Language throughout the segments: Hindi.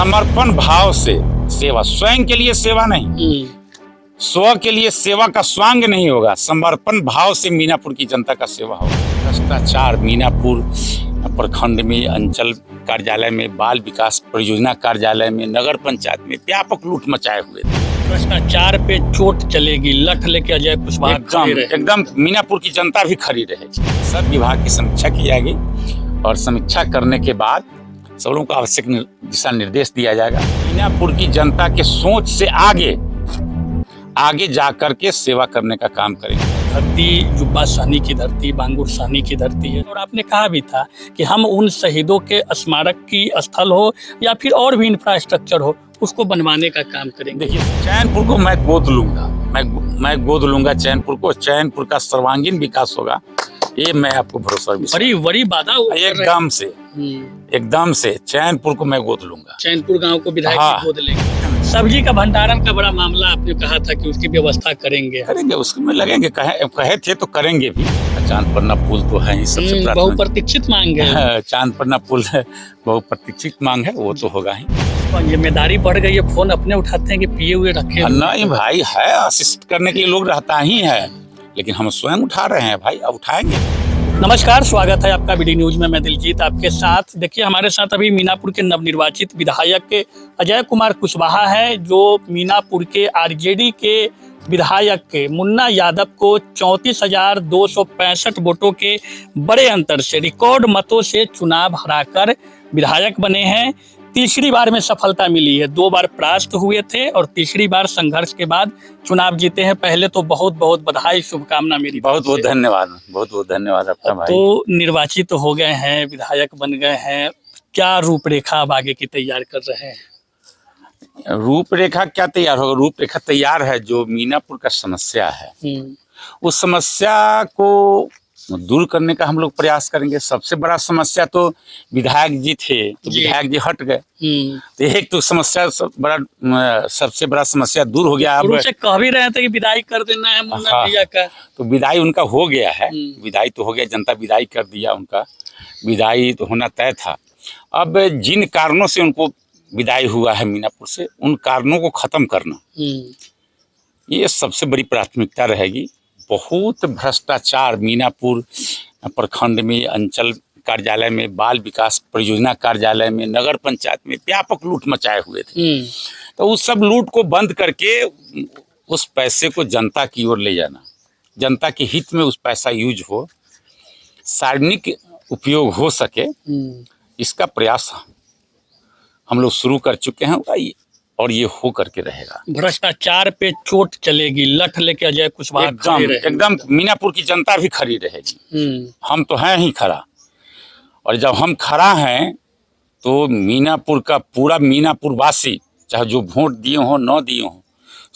समर्पण भाव से सेवा, स्वयं के लिए सेवा नहीं, स्व के लिए सेवा का स्वांग नहीं होगा, समर्पण भाव से मीनापुर की जनता का सेवा होगा। भ्रष्टाचार मीनापुर प्रखंड में, अंचल कार्यालय में, बाल विकास परियोजना कार्यालय में, नगर पंचायत में व्यापक लूट मचाए हुए थे। भ्रष्टाचार पे चोट चलेगी, लठ लेके अजय कुशवाहा एकदम मीनापुर की जनता भी खड़ी रहेगी। सब विभाग की समीक्षा की जाएगी और समीक्षा करने के बाद सब लोगों को आवश्यक दिशा निर्देश दिया जाएगा। मीनापुर की जनता के सोच से आगे जाकर के सेवा करने का काम करेंगे। धरती जुब्बा सहनी की धरती, बांगुर सहनी की धरती है और आपने कहा भी था कि हम उन शहीदों के स्मारक की स्थल हो या फिर और भी इंफ्रास्ट्रक्चर हो, उसको बनवाने का काम करेंगे। देखिए, चैनपुर को मैं गोद लूंगा, मैं गोद लूंगा चैनपुर को। चैनपुर का सर्वांगीण विकास होगा, ये मैं आपको भरोसा बड़ी बाधा एकदम से चैनपुर को मैं गोद लूंगा। चैनपुर गांव को विधायक गोद लेंगे। सब्जी का भंडारण का बड़ा मामला, आपने कहा था कि उसकी व्यवस्था करेंगे उसमें लगेंगे, कहे थे तो करेंगे भी। चांदपन्ना पुल तो है ही सबसे बहुप्रतीक्षित मांग है। चांदपन्ना पुल है, बहुप्रतीक्षित मांग है, वो तो होगा ही। जिम्मेदारी बढ़ गई है, फोन अपने उठाते हैं कि पिए हुए रखे? नहीं भाई, है असिस्ट करने के लिए लोग रहता ही है, लेकिन हम स्वयं उठा रहे हैं भाई, अब उठाएंगे। नमस्कार, स्वागत है आपका बीडी न्यूज में। मैं दिलजीत आपके साथ। देखिए, हमारे साथ अभी मीनापुर के नवनिर्वाचित विधायक अजय कुमार कुशवाहा है, जो मीनापुर के आरजेडी के विधायक के मुन्ना यादव को 34,265 वोटों के बड़े अंतर से, रिकॉर्ड मतों से चुनाव हराकर विधायक बने हैं। तीसरी बार में सफलता मिली है। 2 बार परास्त हुए थे और तीसरी बार संघर्ष के बाद चुनाव जीते हैं। पहले तो बहुत बहुत बधाई, शुभकामना मेरी। बहुत बहुत धन्यवाद आपका भाई। तो निर्वाचित हो गए हैं, विधायक बन गए हैं, क्या रूपरेखा अब आगे की तैयार कर रहे हैं? रूपरेखा क्या तैयार होगा? रूपरेखा तैयार है। जो मीनापुर का समस्या है, उस समस्या को दूर करने का हम लोग प्रयास करेंगे। सबसे बड़ा समस्या तो विधायक जी थे, तो विधायक जी हट गए, तो एक तो समस्या सबसे बड़ा समस्या दूर हो गया। अब से कह भी रहे थे कि विदाई कर देना है मुन्ना भैया का, तो विदाई उनका हो गया है। विदाई तो हो गया, जनता विदाई कर दिया, उनका विदाई तो होना तय था। अब जिन कारणों से उनको विदाई हुआ है मीनापुर से, उन कारणों को खत्म करना, ये सबसे बड़ी प्राथमिकता रहेगी। बहुत भ्रष्टाचार मीनापुर प्रखंड में, अंचल कार्यालय में, बाल विकास परियोजना कार्यालय में, नगर पंचायत में व्यापक लूट मचाए हुए थे। तो उस सब लूट को बंद करके उस पैसे को जनता की ओर ले जाना, जनता के हित में उस पैसा यूज हो, सार्वजनिक उपयोग हो सके, इसका प्रयास हम लोग शुरू कर चुके हैं और ये हो करके रहेगा। भ्रष्टाचार पे चोट चलेगी, लठ लेके अजय कुशवाहा एकदम मीनापुर की जनता भी खड़ी रहेगी। हम तो हैं ही खड़ा, और जब हम खड़ा हैं तो मीनापुर का पूरा मीनापुर वासी, चाहे जो वोट दिए हो न दिए हो,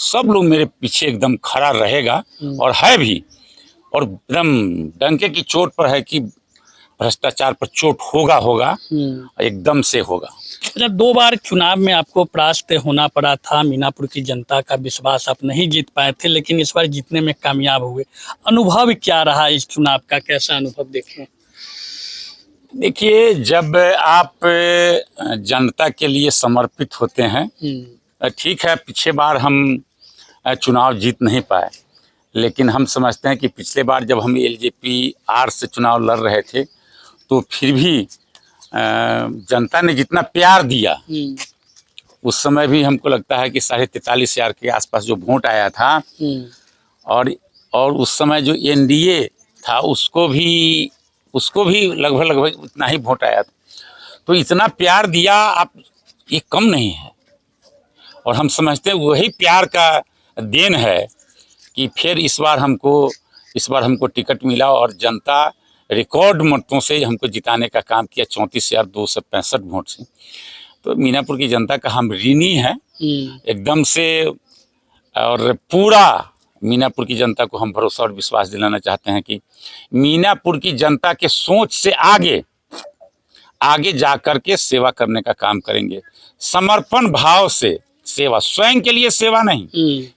सब लोग मेरे पीछे एकदम खड़ा रहेगा और है भी, और एकदम डंके की चोट पर है कि भ्रष्टाचार पर चोट होगा, एकदम से होगा। अच्छा, 2 बार चुनाव में आपको परास्त होना पड़ा था। मीनापुर की जनता का विश्वास आप नहीं जीत पाए थे, लेकिन इस बार जीतने में कामयाब हुए। अनुभव क्या रहा इस चुनाव का, कैसा अनुभव देखें? देखिए, जब आप जनता के लिए समर्पित होते हैं, ठीक है, पिछले बार हम चुनाव जीत नहीं पाए, लेकिन हम समझते हैं कि पिछले बार जब हम LJP-R से चुनाव लड़ रहे थे, तो फिर भी जनता ने जितना प्यार दिया, उस समय भी हमको लगता है कि 43,500 के आसपास जो वोट आया था, और उस समय जो NDA था उसको भी लगभग उतना ही वोट आया था। तो इतना प्यार दिया, आप ये कम नहीं है, और हम समझते हैं वही प्यार का देन है कि फिर इस बार हमको टिकट मिला और जनता रिकॉर्ड मतों से हमको जिताने का काम किया, 34,265 वोट से। तो मीनापुर की जनता का हम ऋणी हैं एकदम से, और पूरा मीनापुर की जनता को हम भरोसा और विश्वास दिलाना चाहते हैं कि मीनापुर की जनता के सोच से आगे जाकर के सेवा करने का काम करेंगे। समर्पण भाव से सेवा, स्वयं के लिए सेवा नहीं,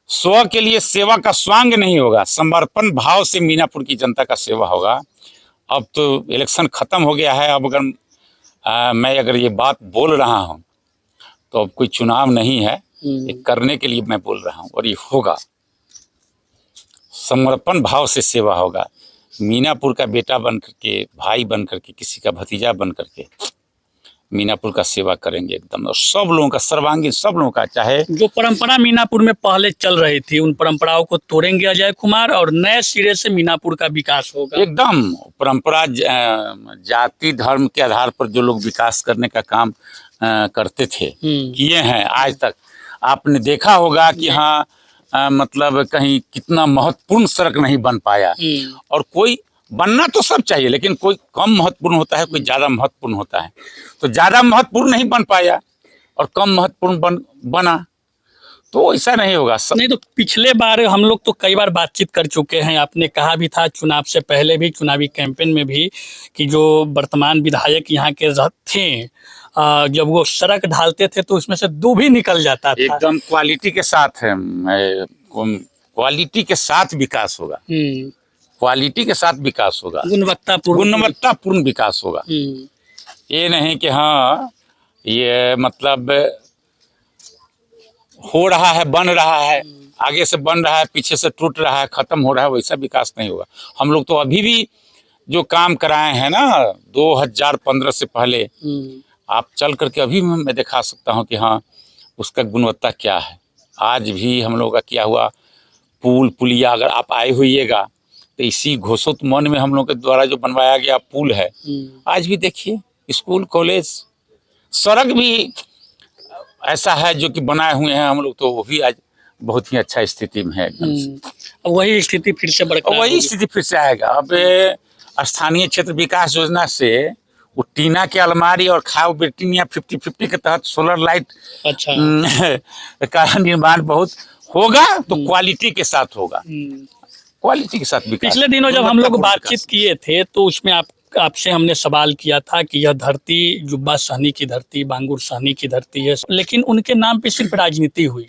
स्व के लिए सेवा का स्वांग नहीं होगा, समर्पण भाव से मीनापुर की जनता का सेवा होगा। अब तो इलेक्शन खत्म हो गया है। अब मैं अगर ये बात बोल रहा हूँ तो अब कोई चुनाव नहीं है, ये करने के लिए मैं बोल रहा हूँ और ये होगा। समर्पण भाव से सेवा होगा। मीनापुर का बेटा बन करके, भाई बन करके, किसी का भतीजा बन करके मीनापुर का सेवा करेंगे एकदम, और सब लोगों का, सर्वांगीण सब लोगों का। चाहे जो परंपरा मीनापुर में पहले चल रही थी उन परंपराओं को तोड़ेंगे अजय कुमार और नए सिरे से मीनापुर का विकास होगा। एकदम परंपरा, जाति धर्म के आधार पर जो लोग विकास करने का काम करते थे, किए हैं आज तक। आपने देखा होगा कि हाँ, मतलब कहीं कितना महत्वपूर्ण सड़क नहीं बन पाया, और कोई बनना तो सब चाहिए, लेकिन कोई कम महत्वपूर्ण होता है, कोई ज्यादा महत्वपूर्ण होता है। तो ज्यादा महत्वपूर्ण नहीं बन पाया और कम महत्वपूर्ण बना, तो ऐसा नहीं होगा। नहीं, तो पिछले बार हम लोग तो कई बार बातचीत कर चुके हैं। आपने कहा भी था चुनाव से पहले भी, चुनावी कैंपेन में भी, कि जो वर्तमान विधायक यहाँ के थे, जब वो सड़क ढालते थे तो उसमें से दूब ही निकल जाता था। एकदम क्वालिटी के साथ है, क्वालिटी के साथ विकास होगा, क्वालिटी के साथ विकास होगा, गुणवत्तापूर्ण विकास होगा। ये नहीं कि हाँ ये मतलब हो रहा है, बन रहा है, आगे से बन रहा है, पीछे से टूट रहा है, खत्म हो रहा है, वैसा विकास नहीं होगा। हम लोग तो अभी भी जो काम कराए हैं ना 2015 से पहले, आप चल करके अभी मैं दिखा सकता हूँ कि हाँ उसका गुणवत्ता क्या है। आज भी हम लोग का किया हुआ पुल पुलिया, अगर आप आए हुईएगा तो इसी घोषित मन में हम लोग के द्वारा जो बनवाया गया पुल है, आज भी देखिए, स्कूल कॉलेज सड़क भी ऐसा है जो कि बनाए हुए हैं हम लोग, तो वो भी आज बहुत ही अच्छा स्थिति में है एकदम से। वही स्थिति फिर से बरकरार, वही स्थिति फिर से आएगा। अब स्थानीय क्षेत्र विकास योजना से वो टीना के अलमारी और खाओ बेटिनिया 50-50 के तहत सोलर लाइट का निर्माण बहुत होगा, तो क्वालिटी के साथ होगा, क्वालिटी के साथ विकास। पिछले दिनों जब हम लोग बातचीत किए थे तो उसमें आपसे हमने सवाल किया था कि यह धरती जुब्बा सहनी की धरती, बांगुर सहनी की धरती है, लेकिन उनके नाम पे सिर्फ राजनीति हुई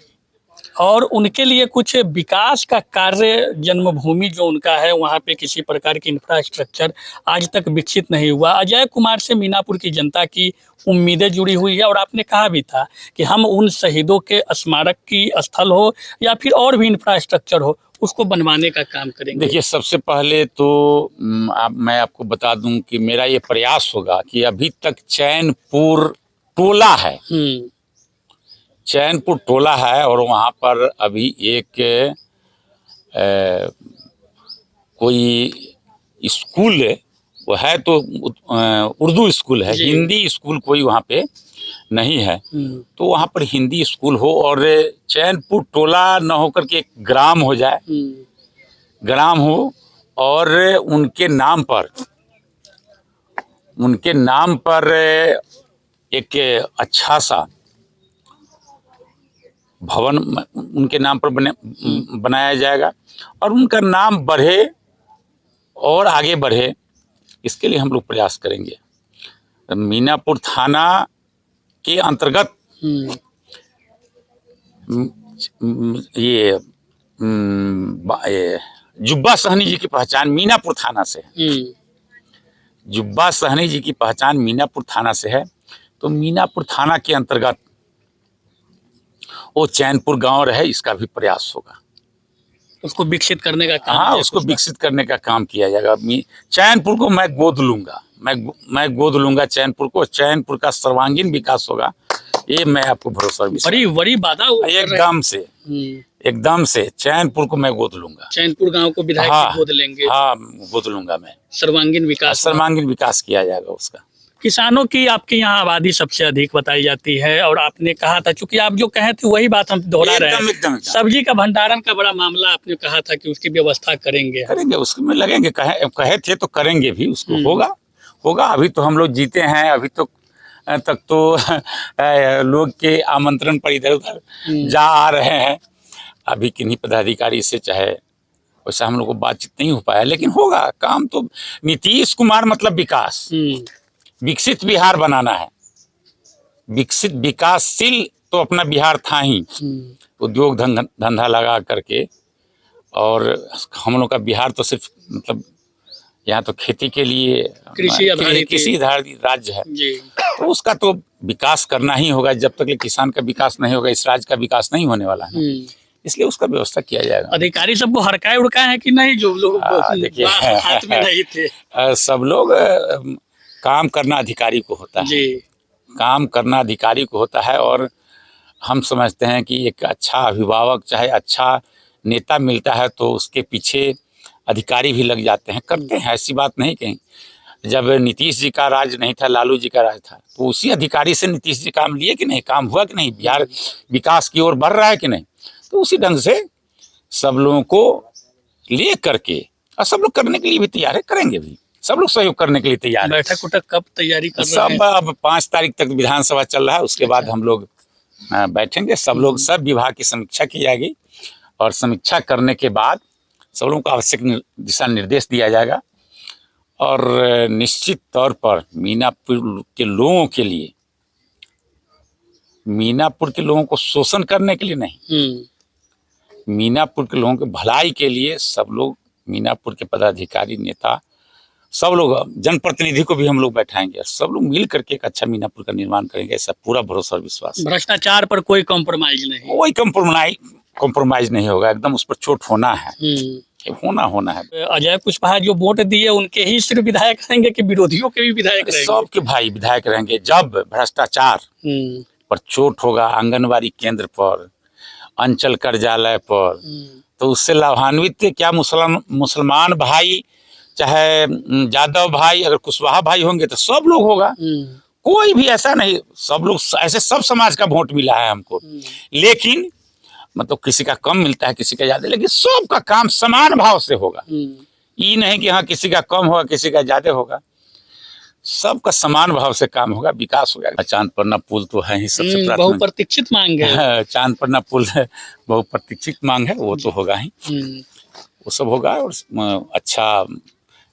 और उनके लिए कुछ विकास का कार्य, जन्मभूमि जो उनका है वहाँ पे किसी प्रकार की इंफ्रास्ट्रक्चर आज तक विकसित नहीं हुआ। अजय कुमार से मीनापुर की जनता की उम्मीदें जुड़ी हुई है, और आपने कहा भी था कि हम उन शहीदों के स्मारक की स्थल हो या फिर और भी इंफ्रास्ट्रक्चर हो, उसको बनवाने का काम करेंगे। देखिए, सबसे पहले तो मैं आपको बता दूं कि मेरा ये प्रयास होगा कि अभी तक चैनपुर टोला है, चैनपुर टोला है, और वहाँ पर अभी एक कोई स्कूल वो है, तो उर्दू स्कूल है, हिंदी स्कूल कोई वहाँ पे नहीं है, तो वहाँ पर हिंदी स्कूल हो, और चैनपुर टोला न होकर के एक ग्राम हो जाए, ग्राम हो, और उनके नाम पर एक अच्छा सा भवन उनके नाम पर बनाया जाएगा, और उनका नाम बढ़े और आगे बढ़े, इसके लिए हम लोग प्रयास करेंगे। मीनापुर थाना के अंतर्गत ये जुब्बा सहनी जी की पहचान मीनापुर थाना से है। जुब्बा सहनी जी की पहचान मीनापुर थाना से है, तो मीनापुर थाना के अंतर्गत वो चैनपुर गांव रहे, इसका भी प्रयास होगा, उसको विकसित करने का काम। हाँ, उसको विकसित करने का काम किया जाएगा। चैनपुर को मैं गोद लूंगा, मैं गोद लूंगा चैनपुर को, चैनपुर का सर्वांगीण विकास होगा, ये मैं आपको भरोसा बड़ी बात एकदम से चैनपुर को मैं गोद लूंगा, चैनपुर गांव को विधायक गोद लेंगे। हाँ, गोद लूंगा मैं, सर्वांगीण विकास किया जाएगा उसका। किसानों की आपके यहाँ आबादी सबसे अधिक बताई जाती है, और आपने कहा था, चूंकि आप जो कहे थे वही बात हम दोहरा रहे हैं, सब्जी का भंडारण का बड़ा मामला आपने कहा था कि उसकी व्यवस्था करेंगे उसमें लगेंगे, कहे थे तो करेंगे भी, उसको होगा। अभी तो हम लोग जीते हैं, अभी तो तक तो लोग के आमंत्रण पर इधर उधर जा आ रहे हैं, अभी किन्हीं पदाधिकारी से चाहे वैसा हम लोग को बातचीत नहीं हो पाया, लेकिन होगा काम। तो नीतीश कुमार मतलब विकास, विकसित बिहार बनाना है, विकसित विकासशील तो अपना बिहार था ही, उद्योग धंधा लगा करके, और हम लोग का बिहार तो सिर्फ मतलब यहाँ तो खेती के लिए, कृषि आधारित राज्य है, तो उसका तो विकास करना ही होगा। जब तक किसान का विकास नहीं होगा, इस राज्य का विकास नहीं होने वाला है, इसलिए उसका व्यवस्था किया जाएगा। अधिकारी सबको हड़काए उड़काए हैं कि नहीं, जो लोग देखिए हाथ में नहीं थे? सब लोग काम करना अधिकारी को होता है जी। काम करना अधिकारी को होता है। और हम समझते हैं कि एक अच्छा अभिभावक चाहे अच्छा नेता मिलता है तो उसके पीछे अधिकारी भी लग जाते हैं, करते हैं, ऐसी बात नहीं कहीं। जब नीतीश जी का राज नहीं था, लालू जी का राज था, तो उसी अधिकारी से नीतीश जी काम लिए कि नहीं, काम हुआ कि नहीं, बिहार विकास की ओर बढ़ रहा है कि नहीं। तो उसी ढंग से सब लोगों को ले करके, और सब लोग करने के लिए भी तैयार है, करेंगे भी, सब लोग सहयोग करने के लिए तैयार है। बैठक उठक कब तैयारी कर रहे हैं? सब अब 5 तारीख तक विधानसभा चल रहा है, उसके बाद हम लोग बैठेंगे, सब लोग, सब विभाग की समीक्षा की जाएगी, और समीक्षा करने के बाद सब लोगों को आवश्यक दिशा निर्देश दिया जाएगा। और निश्चित तौर पर मीनापुर के लोगों के लिए, मीनापुर के लोगों को शोषण करने के लिए नहीं, मीनापुर के लोगों की भलाई के लिए सब लोग, मीनापुर के पदाधिकारी, नेता, सब लोग, जनप्रतिनिधि को भी हम लोग बैठाएंगे, सब लोग मिल करके एक अच्छा मीनापुर का निर्माण करेंगे, ऐसा पूरा भरोसा और विश्वास। भ्रष्टाचार पर कोई कॉम्प्रोमाइज नहीं? कोई कॉम्प्रोमाइज नहीं होगा, एकदम उस पर चोट होना है, होना है। अजय कुशवाहा जो वोट दिए उनके ही सिर्फ विधायक रहेंगे कि विरोधियों के भी विधायक रहेंगे? सबके भाई विधायक रहेंगे। जब भ्रष्टाचार पर चोट होगा, आंगनबाड़ी केंद्र पर, अंचल कार्यालय पर, तो उससे लाभान्वित क्या मुसलमान भाई, चाहे यादव भाई, अगर कुशवाहा भाई होंगे तो सब लोग होगा। कोई भी ऐसा नहीं, सब लोग ऐसे, सब समाज का वोट मिला है हमको, लेकिन मतलब किसी का कम मिलता है, किसी का ज्यादा, लेकिन सबका काम समान भाव से होगा। ये नहीं कि हाँ किसी का कम होगा, किसी का ज्यादा होगा, सबका समान भाव से काम होगा, विकास होगा। चांद पन्ना पुल तो है ही सबसे बहुप्रतीक्षित मांग है। चांद पन्ना पुल है, बहुप्रतीक्षित मांग है, वो तो होगा ही, वो सब होगा। और अच्छा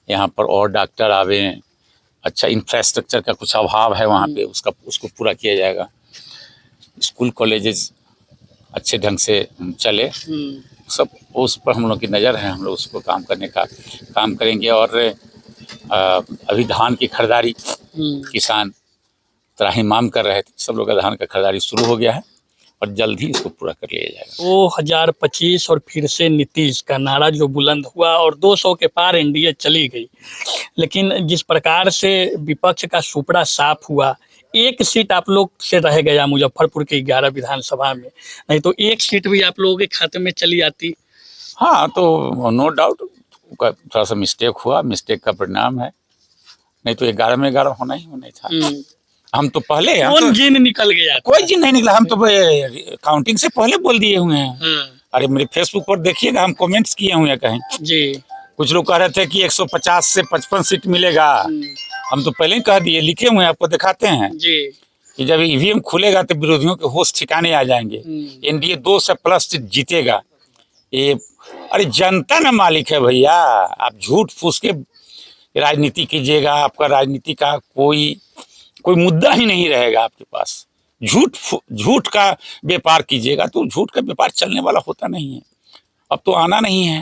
यहाँ पर और डॉक्टर आवे, अच्छा इंफ्रास्ट्रक्चर का कुछ अभाव है वहाँ पे, उसको पूरा किया जाएगा। स्कूल कॉलेजेस अच्छे ढंग से चले, सब उस पर हम लोग की नज़र है, हम लोग उसको काम करने का काम करेंगे। और अभी धान की खरीदारी किसान त्राहिमाम कर रहे थे, सब लोग का धान का खरीदारी शुरू हो गया है, और जल्द ही इसको पूरा कर लिया जाएगा। 2025 और फिर से नीतीश का नारा जो बुलंद हुआ और 200 के पार एनडीए चली गई, लेकिन जिस प्रकार से विपक्ष का सुपड़ा साफ हुआ, एक सीट आप लोग से रह गया मुजफ्फरपुर के 11 विधानसभा में, नहीं तो एक सीट भी आप लोगों के खाते में चली आती। हाँ, तो नो डाउट थोड़ा सा मिस्टेक हुआ, मिस्टेक का परिणाम है, नहीं तो 11 में 11 होना ही होना था। हम तो पहले जिन निकल गया? कोई जिन नहीं निकला, हम तो काउंटिंग से पहले बोल दिए हुए हैं। अरे मेरे फेसबुक पर देखिएगा, हम कमेंट्स किए हुए हैं कहीं जी। कुछ लोग कह रहे थे कि 150 से 55 सीट मिलेगा, हम तो पहले ही कह दिए, लिखे हुए हैं, आपको दिखाते हैं जी, कि जब ईवीएम खुलेगा तो विरोधियों के होश ठिकाने आ जाएंगे, एनडीए 2 से प्लस सीट जीतेगा। ये अरे जनता ना मालिक है भैया, आप झूठ फूस के राजनीति कीजिएगा, आपका राजनीति का कोई मुद्दा ही नहीं रहेगा आपके पास। झूठ का व्यापार कीजिएगा तो झूठ का व्यापार चलने वाला होता नहीं है। अब तो आना नहीं है,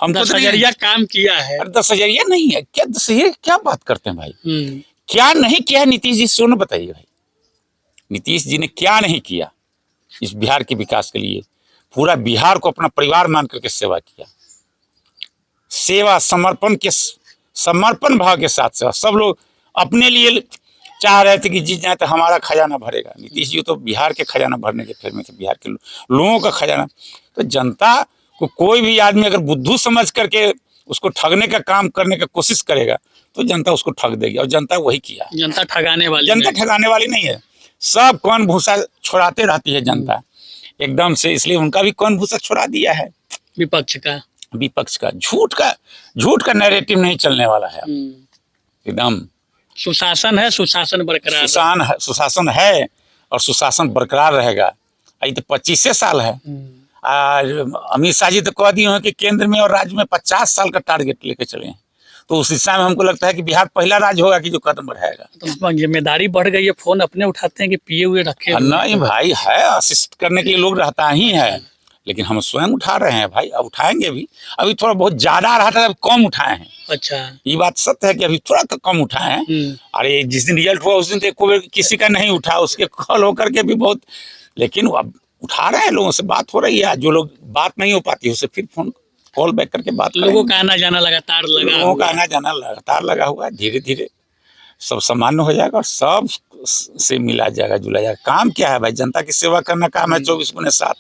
हम 10,000 काम किया है। अरे 10,000 नहीं है क्या? 10,000 क्या बात करते हैं भाई? क्या नहीं किया नीतीश जी, सुनो बताइए भाई, नीतीश जी ने क्या नहीं किया इस बिहार के विकास के लिए? पूरा बिहार को अपना परिवार मान करके सेवा किया, सेवा समर्पण भाव के साथ सेवा। सब लोग अपने लिए चाह रहे थे कि जीत जाए तो हमारा खजाना भरेगा। नीतीश जी तो बिहार के खजाना भरने के फेर में थे, बिहार के लोगों का खजाना। तो जनता को कोई भी आदमी अगर बुद्धू समझ करके उसको ठगने का काम करने का कोशिश करेगा तो जनता उसको ठग देगी, और जनता वही किया। जनता ठगाने वाली नहीं है, सब कौन भूसा छोड़ाते रहती है जनता एकदम से, इसलिए उनका भी कौन भूसा छोड़ा दिया है विपक्ष का। झूठ का नैरेटिव नहीं चलने वाला है एकदम। सुशासन है, सुशासन बरकरार, सुशासन है और सुशासन बरकरार रहेगा। ये तो 25 साल है। आज अमित शाह जी तो कह दिए हैं कि केंद्र में और राज्य में 50 साल का टारगेट लेके चले हैं, तो उस दिशा में हमको लगता है कि बिहार पहला राज्य होगा कि जो कदम बढ़ाएगा। तो जिम्मेदारी बढ़ गई है, फोन अपने उठाते हैं कि पिए हुए रखे? नहीं भाई, है असिस्ट करने के लिए लोग रहता ही है, लेकिन हम स्वयं उठा रहे हैं भाई, अब उठाएंगे भी। अभी थोड़ा बहुत ज्यादा रहा था, अब कम उठाए हैं। अच्छा। ये बात सत्य है कि अभी थोड़ा कम उठाए हैं। अरे जिस दिन रिजल्ट हुआ उस दिन तो किसी का नहीं उठा, उसके कॉल होकर के भी बहुत, लेकिन अब उठा रहे हैं, लोगों से बात हो रही है। जो लोग बात नहीं हो पाती उसे फिर फोन कॉल बैक करके बात, लोगों का आना जाना लगातार लगा, लोगों का आना जाना लगातार लगा हुआ है। धीरे धीरे सब सामान्य हो जाएगा और सब से मिला जाएगा, जुला जाएगा। काम क्या है भाई, जनता की सेवा करना काम है। 24/7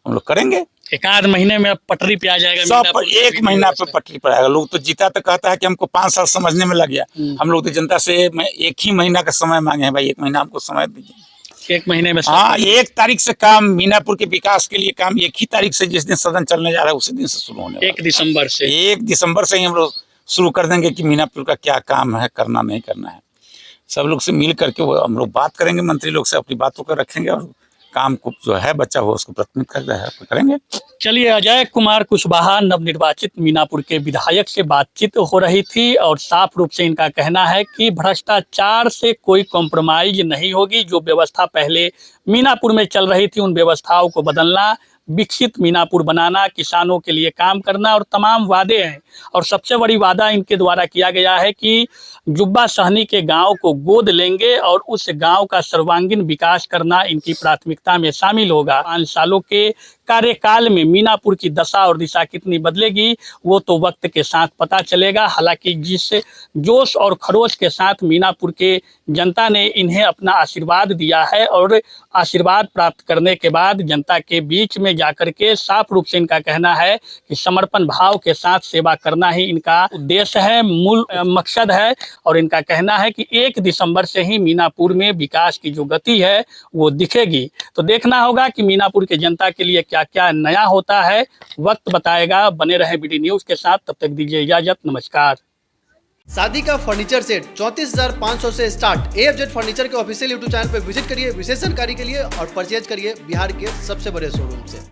हम लोग करेंगे। एक आध महीने में अब पटरी पे आ जाएगा, सब एक महीना पे पटरी पर आएगा। लोग तो जीता तो कहता है कि हमको 5 साल समझने में लग गया। हम लोग तो जनता से एक ही महीना का समय मांगे हैं भाई, 1 महीना हमको समय दीजिए। 1 महीने में। हाँ, 1 तारीख से काम, मीनापुर के विकास के लिए काम 1 ही तारीख से, जिस दिन सदन चलने जा रहा है उसी दिन से शुरू होने, 1 दिसंबर से। 1 दिसंबर से ही हम लोग शुरू कर देंगे कि मीनापुर का क्या काम है, करना नहीं करना है। सब लोग से मिल करके वो हम लोग बात करेंगे, मंत्री लोग से अपनी बातों को रखेंगे और काम को जो है बचा हुआ उसको प्राथमिकता करेंगे। चलिए, अजय कुमार कुशवाहा नवनिर्वाचित मीनापुर के विधायक से बातचीत हो रही थी और साफ रूप से इनका कहना है कि भ्रष्टाचार से कोई कॉम्प्रोमाइज नहीं होगी। जो व्यवस्था पहले मीनापुर में चल रही थी उन व्यवस्थाओं को बदलना, विकसित मीनापुर बनाना, किसानों के लिए काम करना और तमाम वादे हैं। और सबसे बड़ी वादा इनके द्वारा किया गया है कि जुब्बा सहनी के गांव को गोद लेंगे और उस गांव का सर्वांगीण विकास करना इनकी प्राथमिकता में शामिल होगा। 5 सालों के कार्यकाल में मीनापुर की दशा और दिशा कितनी बदलेगी वो तो वक्त के साथ पता चलेगा। हालांकि जिस जोश और खरोश के साथ मीनापुर के जनता ने इन्हें अपना आशीर्वाद दिया है और आशीर्वाद प्राप्त करने के बाद जनता के बीच में जाकर के साफ रूप से इनका कहना है कि समर्पण भाव के साथ सेवा करना ही इनका उद्देश्य है, मूल मकसद है। और इनका कहना है कि 1 दिसंबर से ही मीनापुर में विकास की जो गति है वो दिखेगी। तो देखना होगा कि मीनापुर के जनता के लिए क्या क्या नया होता है, वक्त बताएगा। बने रहे BD न्यूज के साथ, तब तक दीजिए इजाजत, नमस्कार। शादी का फर्नीचर सेट 34,500 से स्टार्ट। AFZ फर्नीचर के ऑफिशियल YouTube चैनल पर विजिट करिए विशेष जानकारी के लिए और परचेज करिए बिहार के सबसे बड़े शोरूम से।